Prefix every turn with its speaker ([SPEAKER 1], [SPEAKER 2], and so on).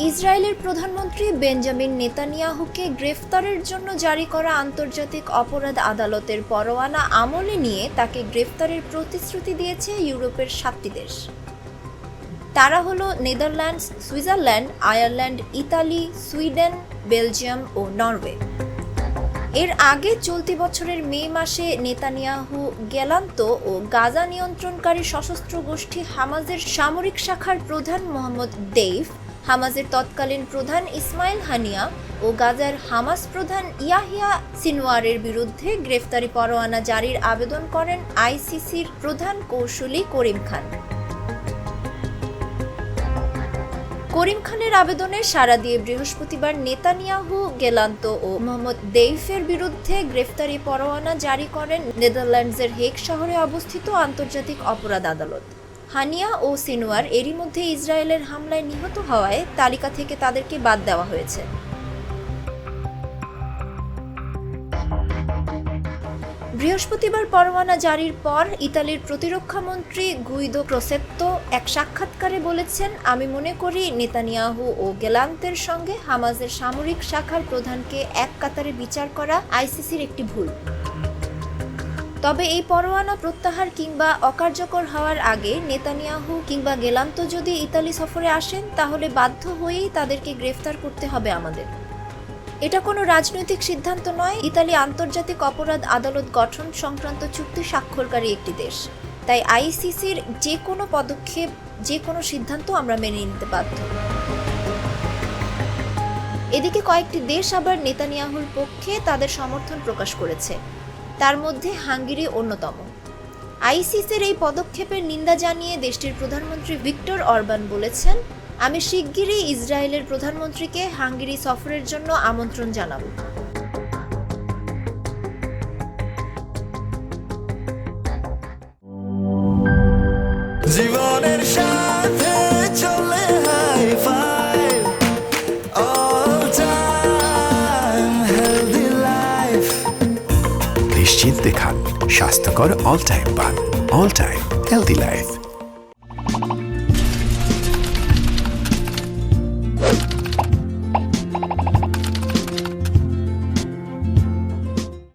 [SPEAKER 1] ইসরায়েলের প্রধানমন্ত্রী বেঞ্জামিন নেতানিয়াহুকে গ্রেফতারের জন্য জারি করা আন্তর্জাতিক অপরাধ আদালতের পরোয়ানা আমলে নিয়ে তাকে গ্রেফতারের প্রতিশ্রুতি দিয়েছে ইউরোপের 7টি দেশ। তারা হলো নেদারল্যান্ডস, সুইজারল্যান্ড, আয়ারল্যান্ড, ইতালি, সুইডেন, বেলজিয়াম ও নরওয়ে। এর আগে চলতি বছরের মে মাসে নেতানিয়াহু গেলান্ত ও গাজা নিয়ন্ত্রণকারী সশস্ত্র গোষ্ঠী হামাজের সামরিক শাখার প্রধান মোহাম্মদ দেইফ, হামাজের তৎকালীন প্রধান ইসমাইল হানিয়া ও গাজার হামাস প্রধান ইয়াহিয়া সিনওয়ারের বিরুদ্ধে গ্রেফতারি পরোয়ানা জারির আবেদন করেন আইসিসির প্রধান কৌঁসুলি করিম খান। করিম খানের আবেদনে সাড়া দিয়ে বৃহস্পতিবার নেতানিয়াহু, গেলান্ত ও মোহাম্মদ দেইফের বিরুদ্ধে গ্রেফতারি পরোয়ানা জারি করেন নেদারল্যান্ডসের হেগ শহরে অবস্থিত আন্তর্জাতিক অপরাধ আদালত। হানিয়া ও সিনওয়ার এরই মধ্যে ইসরায়েলের হামলায় নিহত হওয়ায় তালিকা থেকে তাদেরকে বাদ দেওয়া হয়েছে। বৃহস্পতিবার পরোয়ানা জারির পর ইতালির প্রতিরক্ষা মন্ত্রী গুইদো ক্রোসেত্তো এক সাক্ষাৎকারে বলেছেন, আমি মনে করি নেতানিয়াহু ও গেলান্তের সঙ্গে হামাজের সামরিক শাখার প্রধানকে এক কাতারে বিচার করা আইসিসির একটি ভুল। তবে এই পরোয়ানা প্রত্যাহার কিংবা অকার্যকর হওয়ার আগে নেতানিয়াহু কিংবা গেলান্ত যদি ইতালি সফরে আসেন, তাহলে বাধ্য হয়েই তাদেরকে গ্রেফতার করতে হবে আমাদের। এটা কোনো রাজনৈতিক সিদ্ধান্ত নয়। ইতালি আন্তর্জাতিক অপরাধ আদালত গঠন সংক্রান্ত চুক্তি স্বাক্ষরকারী একটি দেশ। তাই আইসিসির যে কোনো পদক্ষেপ, যে কোনো সিদ্ধান্ত আমরা মেনে নিতে বাধ্য। এদিকে কয়েকটি দেশ আবার নেতানিয়াহুর পক্ষে তাদের সমর্থন প্রকাশ করেছে, তার মধ্যে হাঙ্গেরি অন্যতম। আইসিসির এই পদক্ষেপের নিন্দা জানিয়ে দেশটির প্রধানমন্ত্রী ভিক্টর অরবান বলেছেন, আমি শিগগিরই ইসরায়েলের প্রধানমন্ত্রীকে হাঙ্গেরি সফরের জন্য আমন্ত্রণ জানাব। জীবনের সাথে চলে hi-fi, all time healthy life.
[SPEAKER 2] নিশ্চিন্তে খান স্বাস্থ্যকর অল টাইম পান, অল টাইম হেলদি লাইফ।